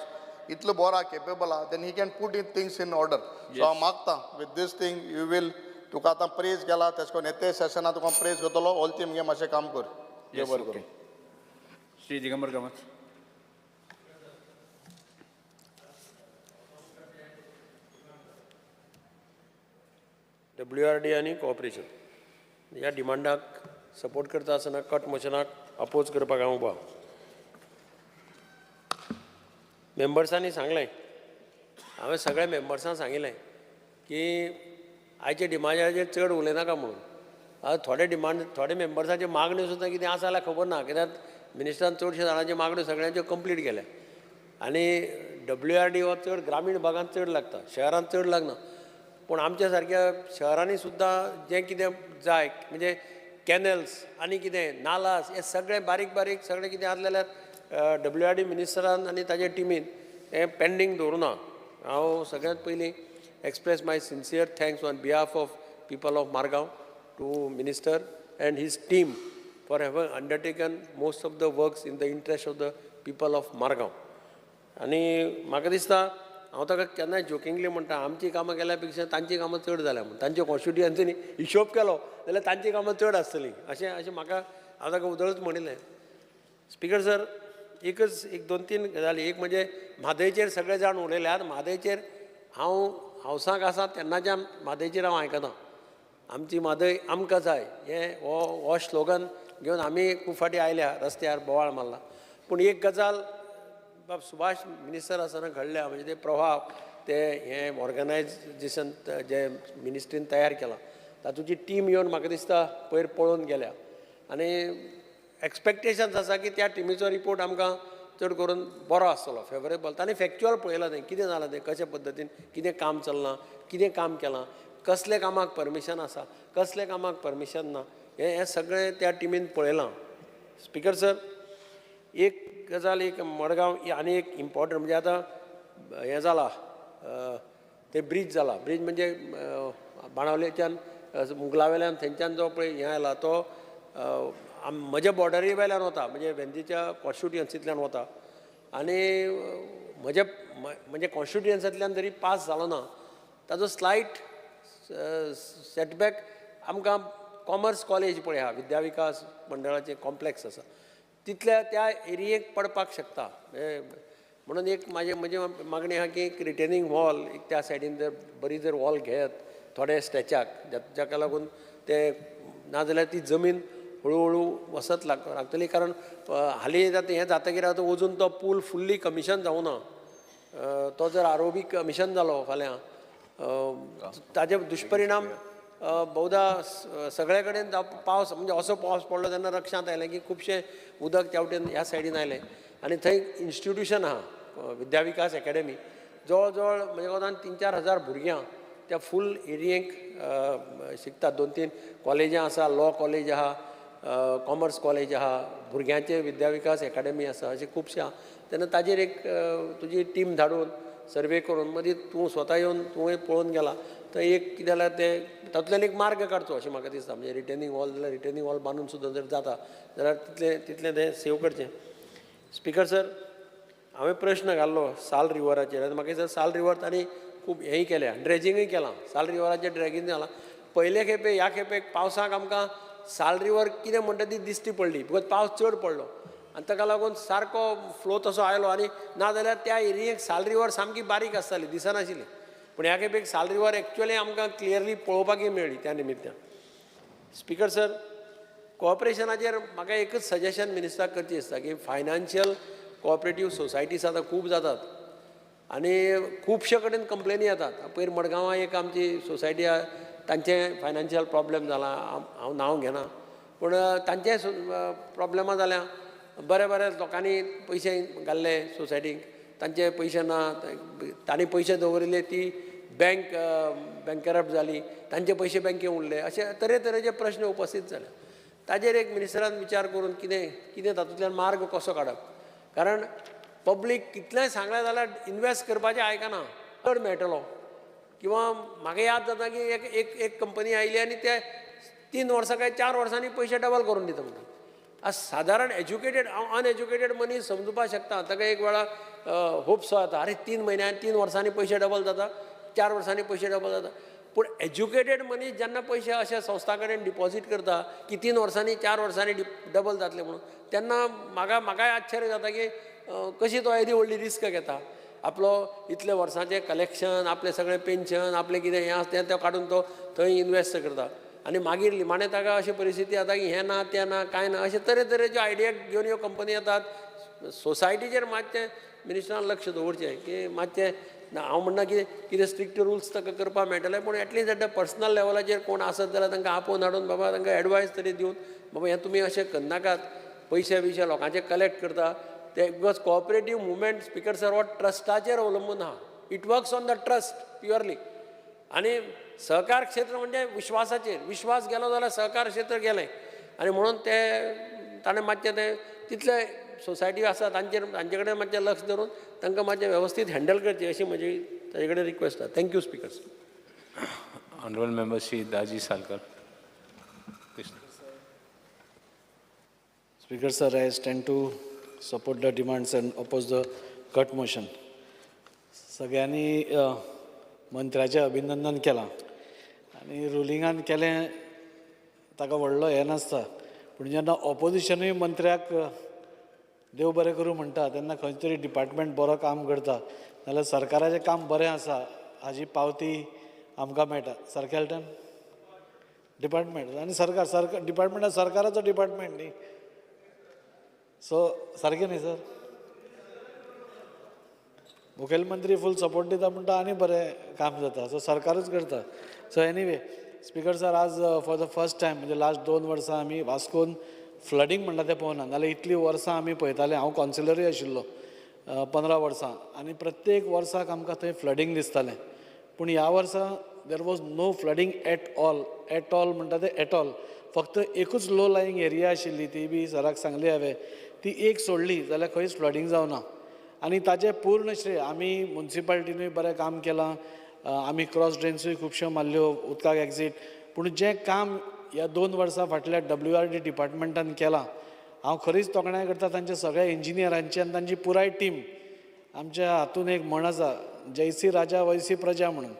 इतलो बरो केपेबल आहा then he can put in things in order so हांव मागता with this thing you will तुका आतां प्रेज केला तेश कोन्न येते सेशनात तुका प्रेज करतलो ऑल ती मुगे मातशें काम कर देव बरें करूं श्री दिगंबर कामत. WRD आणि कॉपरेशन ह्या डिमांडाक सपोर्ट करता आसतना कट मोशनाक अपोज करपाक हांव उबो मेंबर्सांनी सांगलें हांवें सगळ्या मेंबर्सांक सांगिल्लें की आयच्या डिमांडाचेर चड उलयनाका म्हणून थोडे मेंबर्सांच्यो मागण्यो सुद्दां कितें आसा जाल्यार खबर ना कित्याक मिनिस्टरान चडशे जाणांच्यो मागण्यो सगळ्यांच्यो कंप्लीट केल्या आनी WRD हो चड ग्रामीण भागांत चड लागता शहरांत चड लागना पूण आमच्या सारक्या शहरांनी सुद्दां जें कितें जाय म्हणजे कॅनल्स आनी कितें नालास हे सगळे बारीक बारीक सगळें कितें आसलें जाल्यार WRD मिनिस्टरान आनी ताजे टिमीन हें पेंडींग दवरुना हांव सगळ्यांत पयलीं express my sincere thanks on behalf of people of Margao to minister and his team for have undertaken most of the works in the interest of the people of Margao आनी म्हाका दिसता हांव ताका केन्नाय जोकिंगली म्हणटा आमची कामां केल्या पेक्षा तांची कामां चड जाल्या म्हणून तांच्या कॉन्स्टिट्युएन्सीनी हिशोब केलो जाल्यार तांची कामां चड आसतलीं अशें म्हाका हांव ताका उदळच म्हणिल्लें स्पिकर सर एक दोन तीन गजाली एक म्हणजे म्हादयचेर सगळे जाण उलयल्यात म्हादयचेर हांव हावसाक आसा तेन्नाच्यान म्हादयचेर हांव आयकतां आमची म्हादय आमकां जाय हें हो स्लोगन घेवन आमी खूब फाटीं आयल्या रस्त्यार बोवाळ मारला पूण एक गजाल बाब सुभाष मिनिस्टर आसतना घडल्या म्हणजे ते प्रभाव ते हें ऑर्गनायजेशन जे मिनिस्ट्रीन तयार केलां तातूंची टीम येवन म्हाका दिसता पयर पळोवन गेल्या आनी एक्सपेक्टेशन्स आसा की त्या टिमीचो रिपोर्ट आमकां चड करून बरो आसतलो फेवरेबल तांणी फॅक्च्युअल पळयलां तें कितें जालां तें कशे पद्दतीन कितें काम चलना कितें काम केलां कसले कामाक परमिशन आसा कसले कामाक परमिशन ना हें सगळें त्या टिमीन पळयलां स्पिकर सर एक गजाल एक मडगांव आनी एक इम्पॉर्टंट म्हणजे आतां हें जाला ते ब्रीज जाला ब्रीज म्हणजे बाणावलेच्यान मुगला वयल्यान थंयच्यान जो पळय हें आयला तो म्हज्या बॉर्डरी वयल्यान वता म्हणजे वेंजीच्या कॉन्स्टिट्युएन्सींतल्यान वता आनी म्हणजे कॉन्स्टिट्युएन्सींतल्यान जरी पास जालो ना ताजो स्लायट सेटबॅक आमकां कॉमर्स कॉलेज पळय आहा विद्या विकास मंडळाचें कॉम्प्लेक्स आसा तितल्या त्या एरियेक पडपाक शकता म्हणून एक म्हजी मागणी आहा की एक रिटेनिंग वॉल एक त्या सायडीन जर बरी जर वॉल घेत थोड्या स्टॅचाक जाका लागून ते नाजाल्यार ती जमीन हळू वसत लागतली कारण हालीं हें जातकीर आतां वचून तो पूल फुल्ली कमिशन जावं ना तो जर आरोबी कमिशन जालो फाल्यां ताजे दुश्परिणाम बहुधा सगळे कडेन पावस म्हणजे असो पावस पडलो तेन्ना लक्षांत आयलें की खुबशें उदक त्या वटेन ह्या सायडीन आयलें आनी थंय इन्स्टिट्यूशन आहा विद्या विकास एकेडमी जवळ जवळ म्हणजे कोतान 3-4 भुरग्यां त्या फूल एरियेक शिकतात 2-3 कॉलेजां आसा लॉ कॉलेज आहा कॉमर्स कॉलेज आहा भुरग्यांचे विद्या विकास एकाडेमी आसा अशें खुबशें आहा तेन्ना ताजेर एक तुजी टीम धाडून सर्वे करून मदीं तूं स्वता येवन तुवें पळोवन गेला थंय एक कितें जाल्यार ते तातूंतल्यान एक मार्ग काडचो अशें म्हाका दिसता म्हणजे रिटेनिंग वॉल जाल्यार रिटेनिंग वॉल बांदून सुद्दां जर जाता जाल्यार तितलें तें सेव करचें स्पिकर सर हांवें प्रश्न घाल्लो साल रिवराचेर आनी म्हाका दिसता साल रिवर तांणी खूब हेंय केल्या ड्रेजिंगूय केलां साल रिवराचेर ड्रेजींग जालां पयले खेपे ह्या खेपेक पावसाक आमकां साल रिवर कितें म्हणटा ती दिश्टी पडली बिकॉज पावस चड पडलो आनी ताका लागून सारको फ्लो तसो आयलो आनी नाजाल्यार त्या एरियेक साल रिवर सामकी बारीक आसताली दिसनाशिल्ली पूण ह्या खेपेक साल रिवर एक्चुअली आमकां क्लियरली पळोवपाकूय मेळ्ळी त्या निमित्यान स्पिकर सर कॉपरेशनाचेर म्हाका एकच सजेशन मिनिस्टराक करची दिसता की फायनान्शियल कॉपरेटीव सोसायटीज आतां खूब जातात आनी खुबशे कडेन कंप्लेनी येतात पयर मडगांवां एक आमची सोसायटी आहा तांचें फायनान्शियल प्रॉब्लेम जाला हांव नांव घेना पूण तांचें प्रॉब्लेमां जाल्या बऱ्या लोकांनी पयशे घाल्ले सोसायटीक तांचे पयशे ना तांणी पयशे दवरिल्ले ती बँक करप्ट जाली तांचे पयशे बँकेन उरले अशे तरेतरेचे प्रश्न उपस्थित जाले ताजेर एक मिनिस्टरान विचार करून कितें तातूंतल्यान मार्ग कसो काडप कारण पब्लीक कितलेंय सांगलें जाल्यार इन्वेस्ट करपाचें आयकना चड मेळटलो किंवा म्हाका याद जाता की एक कंपनी आयली आनी ते 3 वर्सां काय 4 वर्सांनी पयशे डबल करून दिता म्हणटा आज सादारण एज्युकेटेड अनएज्युकेटेड मनीस समजुपाक शकता ताका एक वेळा होप्स जाता अरे 3 म्हयन्यान 3 वर्सांनी पयशे डबल जाता 4 वर्सांनी पयशे डबल जाता पूण एज्युकेटेड मनीस जेन्ना पयशे अशा संस्था कडेन डिपॉझीट करता की 3 वर्सांनी 4 वर्सांनी डबल जातले म्हणून तेन्ना म्हाकाय आश्चर्य जाता की कशी तो येदी व्हडली रिस्क घेता आपलो इतले वर्सांचें कलेक्शन आपलें सगळें पेन्शन आपलें कितें हें आसा तें काडून तो थंय इन्वेस्ट करता आनी मागीर निमाणें ताका अशी परिस्थिती जाता की हें ना तें ना कांय ना अशे तरेतरेच्यो आयडिया घेवन ह्यो कंपनी येतात सोसायटीचेर मातशें मिनिस्टरान लक्ष दवरचें की मातशें हांव म्हणना की कितें स्ट्रिक्ट रुल्स ताका करपाक मेळटले पूण एटलीस्ट एट द पर्सनल लेवलाचेर कोण आसत जाल्यार तांकां आपोवन हाडून बाबा तांकां एडवायस तरी दिवन बाबा हें तुमी अशें करनाकात पयशे बिशे लोकांचे कलेक्ट करता ते because cooperative movement speaker sir हो ट्रस्टाचेर अवलंबून आहा it works on the trust purely आनी सहकार क्षेत्र म्हणजे विश्वासाचेर विश्वास गेलो जाल्यार सहकार क्षेत्र गेलें आनी म्हणून ते ताणें मातशें तें तितले सोसायटी आसा तांचे कडेन मातशें लक्ष धरून तांकां मातशें वेवस्थीत हँडल करचें अशी म्हजी ताजे कडेन रिक्वेस्ट आसा thank you speakers honourable member Shri Daji Salkar. Speaker sir, I stand to support the demands and oppose the cut motion. सगळ्यांनी मंत्र्याचें अभिनंदन केलां आनी रुलिंगान केलें ताका व्हडलो हें नासता पूण जेन्ना ऑपोजिशनूय मंत्र्याक देव बरें करूं म्हणटा तेन्ना खंय तरी डिपार्टमेंट बरो काम करता नाल्यार सरकाराचें काम बरें आसा हाजी पावती आमकां मेळटा सारकें हेल्टन डिपार्टमेंट आनी सरकार डिपार्टमेंट सरकाराचो डिपार्टमेंट न्ही सो सारकें न्ही सर मुखेलमंत्री फूल सपोर्ट दिता म्हणटा आनी बरें काम जाता सो सरकारूच करता सो एनीवे स्पिकर सर आज फॉर द फर्स्ट टायम म्हणजे लास्ट 2 वर्सां आमी वास्कोन फ्लडींग म्हणटा तें पळोवना नाल्यार इतलीं वर्सां आमी पळयताले हांव कावन्सिलरूय आशिल्लो 15 वर्सां आनी प्रत्येक वर्साक आमकां थंय फ्लडींग दिसतालें पूण ह्या वर्सा there was no flooding at all म्हणटा तें एट ऑल फक्त एकूच लो लायींग एरिया आशिल्ली ती बी सराक सांगली हांवें ती एक सोडली जाल्यार खंयच फ्लडींग जावना आनी ताचें पूर्ण श्रेय आमी मुन्सिपाल्टीनूय बरें काम केलां आमी क्रॉस ड्रेन्सूय खुबश्यो मारल्यो उदकाक एक्झीट पूण जें काम ह्या 2 वर्सां फाटल्या WRD डिपार्टमेंटान केलां हांव खरीच तोखणाय करता तांच्या सगळ्या इंजिनियरांची आनी तांची पुराय टीम आमच्या हातून एक म्हण आसा जैसी राजा वैसी प्रजा म्हणून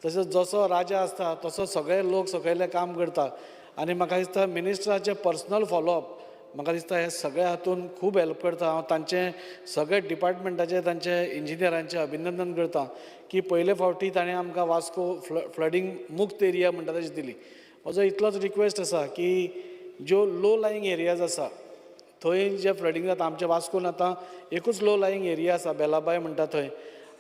तसोच जसो राजा आसता तसो सगळे लोक सकयले काम करता आनी म्हाका दिसता मिनिस्टराचें पर्सनल फॉलोअप म्हाका दिसता हे सगळ्या हातून खूब हेल्प करता हांव तांचे सगळे डिपार्टमेंटाचे तांचे इंजिनियरांचें अभिनंदन करता की पयले फावटी ताणें आमकां वास्को फ्लडींग मुक्त एरिया म्हणटा तशी दिली म्हजो इतलोच रिक्वेस्ट आसा की ज्यो लो लायींग एरियाज आसा थंय जे फ्लडींग जाता आमच्या वास्कोन आतां एकूच लो लायींग एरिया आसा बेलाबाय म्हणटा थंय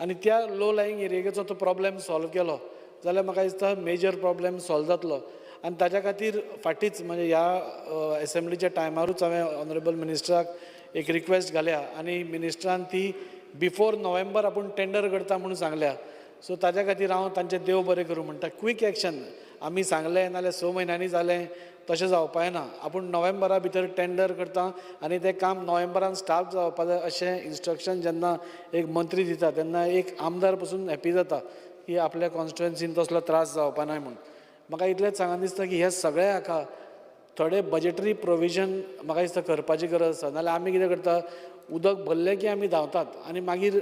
आनी त्या लो लायींग एरियेचो तो प्रॉब्लेम सॉल्व केलो जाल्यार म्हाका दिसता मेजर प्रॉब्लेम सॉल्व जातलो आनी ताच्या खातीर फाटींच म्हणजे ह्या एसेंब्लीच्या टायमारूच हांवें ऑनरेबल मिनिस्टराक एक रिक्वेस्ट घाल्या आनी मिनिस्टरान ती बिफोर नोव्हेंबर आपूण टेंडर करता म्हणून सांगल्या सो ताच्या खातीर हांव तांचें देव बरें करूं म्हणटा क्वीक एक्शन आमी सांगलें नाल्यार 6 म्हयन्यांनी जालें तशें जावपाक ना आपूण नोव्हेंबरा भितर टेंडर करता आनी तें काम नोव्हेंबरान स्टार्ट जावपा जाय अशें इन्स्ट्रक्शन जेन्ना एक मंत्री दिता तेन्ना एक आमदार पसून हॅप्पी जाता की आपल्या कॉन्स्टिट्युएन्सीन तसलो त्रास जावपा ना म्हणून म्हाका इतलेंच सांगन दिसता की हे सगळे हाका थोडे बजेटरी प्रोविजन म्हाका दिसता करपाची गरज आसा नाल्यार आमी कितें करता उदक भरलें की आमी धांवतात आनी मागीर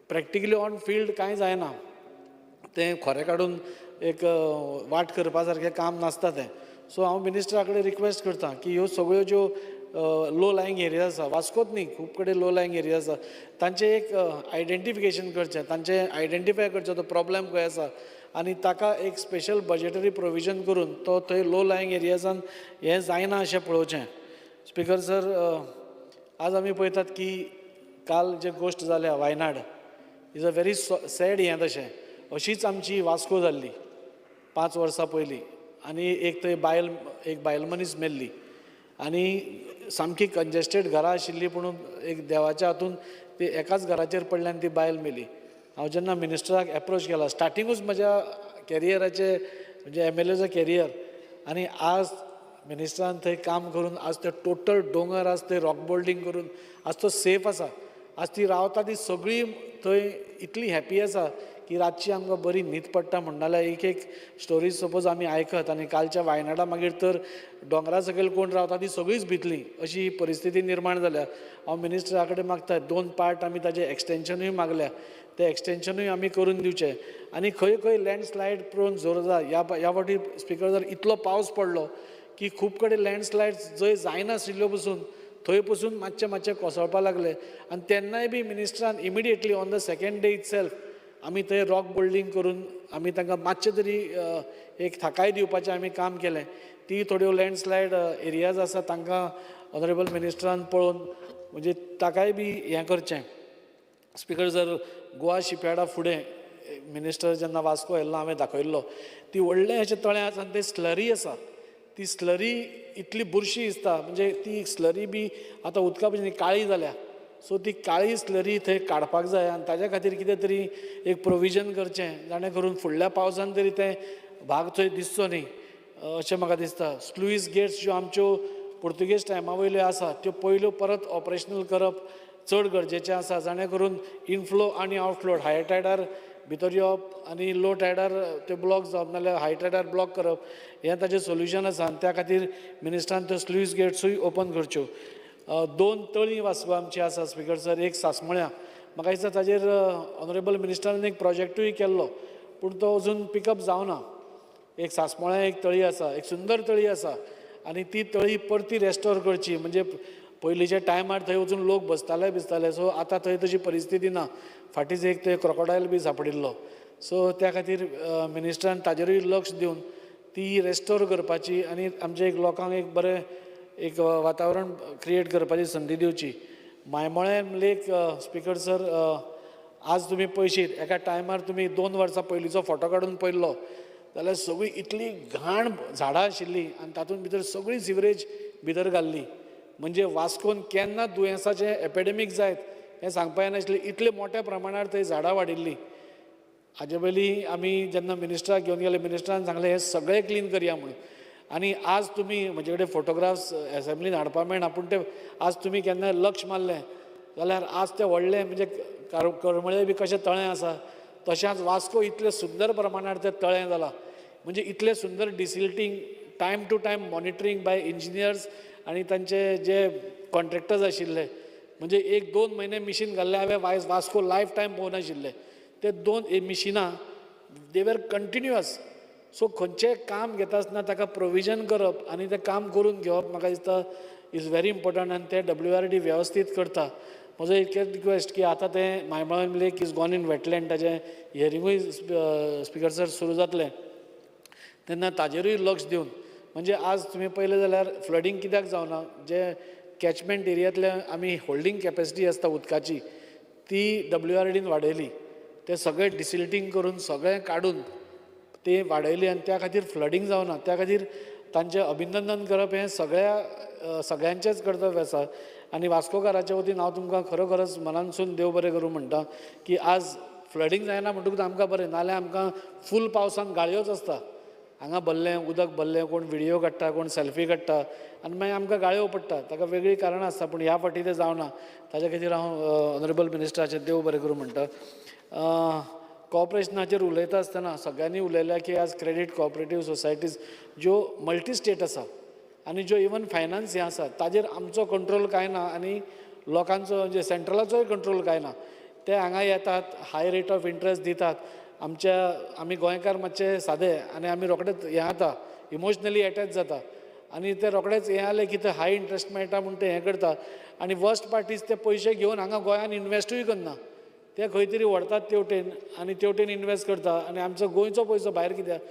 प्रॅक्टिकली ऑन फिल्ड कांय जायना तें खोरें काडून एक वाट करपा सारकें काम नासता तें सो हांव मिनिस्टरा कडेन रिक्वेस्ट करता की ह्यो सगळ्यो ज्यो लो लायींग एरिया आसा वास्कोच न्ही खूब कडेन लो लायींग एरिया आसा तांचें एक आयडेंटिफिकेशन करचें तांचें आयडेंटिफाय करचो तो प्रॉब्लेम खंय आसा आनी ताका एक स्पेशल बजेटरी प्रोविजन करून तो थंय लो लायींग एरियाजान हें जायना अशें पळोवचें स्पिकर सर आज आमी पळयतात की काल जे गोश्ट जाल्या Wayanad is a very sad हें तशें अशीच आमची वास्को जाल्ली 5 वर्सां पयलीं आनी एक थंय बायल मनीस मेल्ली आनी सामकी कंजेस्टेड घरां आशिल्लीं पुणून एक देवाच्या हातून ती एकाच घराचेर पडल्यान ती बायल मेली हांव जेन्ना मिनिस्टराक एप्रोच केला स्टार्टिंगूच म्हज्या कॅरियराचें म्हणजे MLAचो कॅरियर आनी आज मिनिस्टरान थंय काम करून आज ते टोटल दोंगर आज ते रॉक बोल्डिंग करून आज तो सेफ आसा आज ती रावता ती सगळी थंय इतली हॅपी आसा की रातची आमकां बरी न्हीद पडटा म्हणनाल्या एक स्टोरीज सपोज आमी आयकत आनी कालच्या वायनाडा मागीर तर दोंगरा सकयल कोण रावता ती सगळीच भितली अशी परिस्थिती निर्माण जाल्या. हांव मिनिस्टरा कडेन मागता 2 पार्ट आमी ताजें एक्सटेन्शनूय मागल्या तें एक्सटेन्शनूय आमी करून दिवचें. आनी खंय खंय लँडस्लायड प्रोन जोरदार ह्या फावटी स्पिकर जर इतलो पावस पडलो की खूब कडेन लँडस्लायड जंय जायनाशिल्ल्यो पसून थंय पसून मातशें कोसळपाक लागले आनी तेन्नाय बी मिनिस्टरान immediately on the second day itself आमी थंय रॉक बोल्डिंग करून आमी तांकां मातशें तरी एक थाकाय दिवपाचें आमी काम केलें. ती थोड्यो लँडस्लायड एरियाज आसा तांकां ऑनरेबल मिनिस्टरान पळोवन म्हणजे ताकाय बी हें करचें. स्पिकर जर गोवा शिपयार्डा फुडें मिनिस्टर जेन्ना वास्को येल्लो हांवें दाखयल्लो ती व्हडलें अशें तळें आसा आनी तें स्लरी आसा. ती स्लरी इतली बुरशी दिसता म्हणजे ती स्लरी बी आतां उदका भशेन काळी जाल्या. सो ती काळी स्लरी थंय काडपाक जाय आनी ताज्या खातीर कितें तरी एक प्रोविजन करचें जाणें करून फुडल्या पावसान तरी तें भाग थंय दिसचो न्ही अशें म्हाका दिसता. स्लुईस गेट्स ज्यो आमच्यो पुर्तुगेज टायमा वयल्यो आसा त्यो पयल्यो परत ऑपरेशनल करप चड गरजेचें आसा जाणें करून इनफ्लो आनी आउटफ्लो हाय टायडार भितर येवप आनी लो टायडार ते ब्लॉक जावप नाल्यार हाय टायडार ब्लॉक करप हें ताजें सोल्युशन आसा आनी त्या खातीर मिनिस्टरान त्यो स्लुईस गेट्सूय ओपन करच्यो. 2 तळीं वास्को आमची आसा स्पिकर सर. एक सांसमळ्या म्हाका दिसता ताजेर ऑनरेबल मिनिस्टरान एक प्रोजेक्टूय केल्लो पूण तो अजून पिकअप जावना. एक सांसमळ्या एक तळी आसा एक सुंदर तळी आसा आनी ती तळी परती रेस्टोर करची म्हणजे पयलींच्या टायमार थंय वचून लोक बसताले सो आतां थंय तशी परिस्थिती ना. फाटींच एक ते क्रोकोडायल बी सांपडिल्लो सो त्या खातीर मिनिस्टरान ताजेरूय लक्ष दिवन ती रेस्टोर करपाची आनी आमच्या एक लोकांक एक बरें एक वातावरण क्रिएट करपाची संदी दिवची. मायमोळें लेक स्पिकर सर आज तुमी पळयशीत एका टायमार तुमी 2 वर्सां पयलींचो फोटो काडून पळयल्लो जाल्यार सगळी इतली घाण झाडां आशिल्ली आनी तातूंत भितर सगळी सिवरेज भितर घाल्ली म्हणजे वास्कोन केन्ना दुयेंसाचें एपिडेमीक जायत हें सांगपा येनाशिल्लें इतले मोठ्या प्रमाणार थंय झाडां वाडिल्लीं. हाजे पयलीं आमी जेन्ना मिनिस्टराक घेवन गेले मिनिस्टरान सांगलें हें सगळें क्लीन करया म्हणून. आनी आज तुमी म्हजे कडेन फोटोग्राफ्स एसेंब्लीन हाडपाक मेळना पूण ते आज तुमी केन्ना लक्ष मारलें जाल्यार आज तें व्हडलें म्हणजे करमळे बी कशें तळें आसा तशेंच वास्को इतलें सुंदर प्रमाणार तें तळें जालां म्हणजे इतलें सुंदर desilting time to time monitoring by engineers आनी तांचे जे कॉन्ट्रॅक्टर्स आशिल्ले म्हणजे 1-2 म्हयने मिशीन घाल्लें हांवें वास्को लायफ टायम पळोवनाशिल्लें. ते 2 मिशिनां दे वर कंटिन्युअस. सो खंयचें काम घेता आसतना ताका प्रोविजन करप आनी तें काम करून घेवप म्हाका दिसता इज व्हेरी इम्पॉर्टंट आनी तें WRD वेवस्थीत करता. म्हजो इतकेंच रिक्वेस्ट की आतां तें मायमोळें लेक इज गॉन इन वेटलँड ताजें हियरिंगूय स्पिकर सर सुरू जातलें तेन्ना ताजेरूय लक्ष दिवन म्हणजे आज तुमी पळयलें जाल्यार फ्लडींग कित्याक जावना जे कॅचमेंट एरियांतले आमी होल्डिंग कॅपेसिटी आसता उदकाची ती WRDन वाडयली. तें सगळें डिसिल्टींग करून सगळें काडून ती वाडयली आनी त्या खातीर फ्लडींग जावना. त्या खातीर तांचें अभिनंदन करप हें सगळ्यांचेंच कर्तव्य आसा. आनी वास्कोकाराच्या वतीन हांव तुमकां खरोखरच मनानसून देव बरें करूं म्हणटा की आज फ्लडींग जायना म्हणटकूच आमकां बरें नाल्यार आमकां फूल पावसान गाळयोच आसता. हांगा भरलें उदक भरलें कोण व्हिडियो काडटा कोण सेल्फी काडटा आनी मागीर आमकां गाळयो पडटा ताका वेगळी कारणां आसता पूण ह्या फावटी तें जावना. ताच्या खातीर हांव ऑनरेबल मिनिस्टराचें देव बरें करूं म्हणटा. कॉपरेशनाचेर उलयता आसतना सगळ्यांनी उलयल्या की आज क्रेडीट कॉपरेटीव सोसायटीज ज्यो मल्टी स्टेट आसा आनी ज्यो इवन फायनान्स हें आसा ताजेर आमचो कंट्रोल कांय ना आनी लोकांचो म्हणजे सेंट्रलाचोय कंट्रोल कांय ना. ते हांगा येतात हाय रेट ऑफ इंट्रस्ट दितात आमी गोंयकार मातशे सादे आनी आमी रोखडेच हें जाता इमोशनली एटॅच जाता आनी ते रोखडेच हें जालें की ते हाय इंट्रस्ट मेळटा म्हूण ते हें करता आनी वर्स्ट पार्टीज ते पयशे घेवन हांगा गोंयान इन्वेस्टूय करना. ते खंय तरी व्हरतात तेवटेन आनी तेवटेन इन्वेस्ट करता आनी आमचो गोंयचो पयसो भायर कित्याक.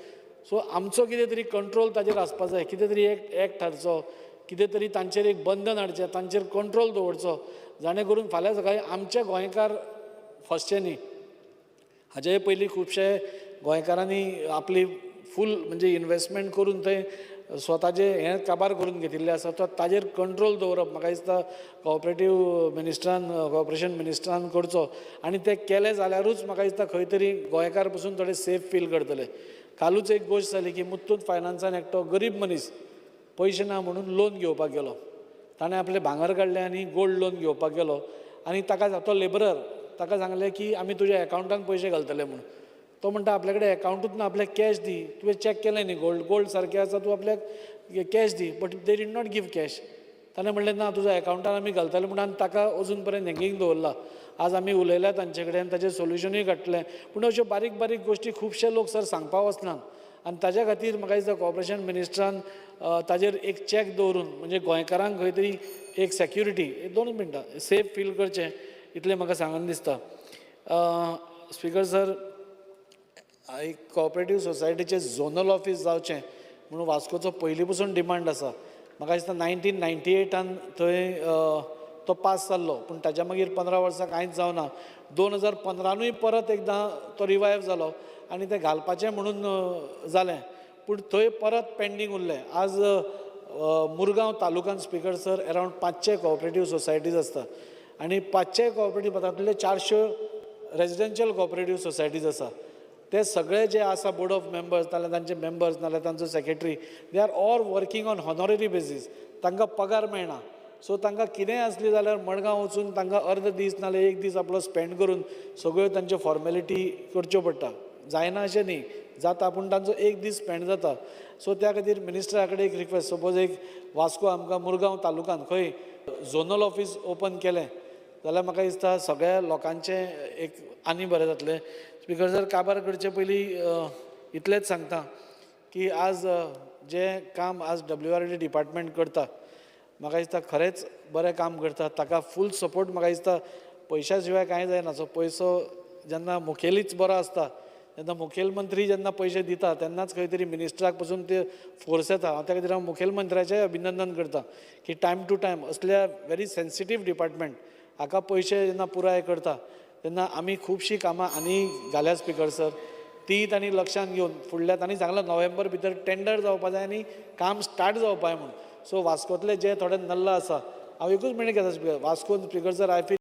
सो आमचो कितें तरी कंट्रोल ताजेर आसपा जाय. कितें तरी एक एक्ट हाडचो कितें तरी तांचेर एक बंधन हाडचें तांचेर कंट्रोल दवरचो जाणें करून फाल्यां सकाळीं आमचे गोंयकार फसचे न्ही. हाजेय पयलीं खुबशे गोंयकारांनी आपली फूल म्हणजे इन्वेस्टमेंट करून थंय स्वताचे हें काबार करून घेतिल्लें आसा तो ताजेर कंट्रोल दवरप म्हाका दिसता कॉर्पोरेशन मिनिस्टरान करचो आनी तें केलें जाल्यारूच म्हाका दिसता खंय तरी गोंयकार पसून थोडे सेफ फील करतले. कालूच एक गोश्ट जाली की मुत्तूत फायनान्सान एकटो गरीब मनीस पयशे ना म्हणून लोन घेवपाक गेलो. ताणें आपलें भांगर काडलें आनी गोल्ड लोन घेवपाक गेलो आनी ताका तो लेबरर ताका सांगलें की आमी तुज्या अकावंटान पयशे घालतले म्हणून. तो म्हणटा आपल्या कडेन अकावंटूच ना, आपल्याक कॅश दी, तुवें चॅक केलें न्ही गोल्ड सारकें आसा, तूं आपल्याक कॅश दी. But they did not give cash. ताणें म्हणलें ना तुज्या अकावंटान आमी घालतले म्हणून, आनी ताका अजून पर्यंत हँगींग दवरला. आज आमी उलयल्या तांचे कडेन, ताचें सोल्युशनूय काडटलें. पूण अश्यो बारीक बारीक गोश्टी खुबशे लोक सर सांगपा वचनात. आनी ताज्या खातीर म्हाका दिसता कॉर्पोरेशन मिनिस्टरान ताजेर एक चॅक दवरून म्हणजे गोंयकारांक खंय तरी एक सॅक्युरिटी, 2 मिनटां, सेफ फील करचें, इतलें म्हाका सांगन दिसता. स्पिकर सर, एक कॉपरेटीव सोसायटीचें झोनल ऑफीस जावचें म्हणून वास्कोचो पयलीं पसून डिमांड आसा. म्हाका दिसता 1998 थंय तो पास जाल्लो, पूण ताच्या मागीर 15 वर्सां कांयच जावना. 2015 परत एकदां तो रिवायव जालो आनी तें घालपाचें म्हणून जालें, पूण थंय परत पेंडींग उरलें. आज मुरगांव तालुक्यान speaker sir around 500 cooperative societies आसता आनी 500 कॉपरेटीव तातूंतले 400 रेजिडेन्शियल कॉपरेटीव सोसायटीज आसा. ते सगळे जे आसा बोर्ड ऑफ मेंबर्स नाल्यार तांचे मेंबर्स नाल्यार तांचो secretary, they are all working on honorary basis. तांकां पगार मेळना. सो तांकां कितेंय आसली जाल्यार मडगांव वचून तांकां अर्द दीस नाल्यार एक दीस आपलो स्पेंड करून सगळ्यो तांच्यो फॉर्मेलिटी करच्यो पडटा. जायना अशें न्ही, जाता, पूण तांचो एक दीस स्पेंड जाता. सो त्या खातीर मिनिस्टरा कडेन एक रिक्वेस्ट, सपोज एक वास्को आमकां मुरगांव तालुक्यान खंय झोनल ऑफीस ओपन केलें जाल्यार म्हाका दिसता सगळ्या लोकांचें एक आनी बरें जातलें. स्पिकर सर, काबार करचे पयलीं इतलेंच सांगता की आज जें काम आज WRD डिपार्टमेंट करता, म्हाका दिसता खरेंच बरें काम करता. ताका फूल सपोर्ट म्हाका दिसता. पयशा शिवाय कांय जायना. सो पयसो जेन्ना मुखेलीच बरो आसता, जेन्ना मुखेलमंत्री जेन्ना पयशे दिता तेन्नाच खंय तरी मिनिस्टराक पसून ते फोर्स येता. त्या खातीर हांव मुखेलमंत्र्याचेंय अभिनंदन करता की टायम टू टायम असल्या व्हेरी सेन्सिटीव डिपार्टमेंट हाका पयशे जेन्ना पुराय करता तेन्ना आमी खुबशीं कामां आनी घाल्या स्पिकर सर. ती तांणी लक्षांत घेवन फुडल्या तांणी सांगलां नोव्हेंबर भितर टेंडर जावपा जाय आनी काम स्टार्ट जावपा जाय म्हणून. सो वास्कोतले जे थोडे नल्ला आसा, हांव एकूच मिनीट घेता स्पिकर. वास्कोन स्पिकर सर, आय फील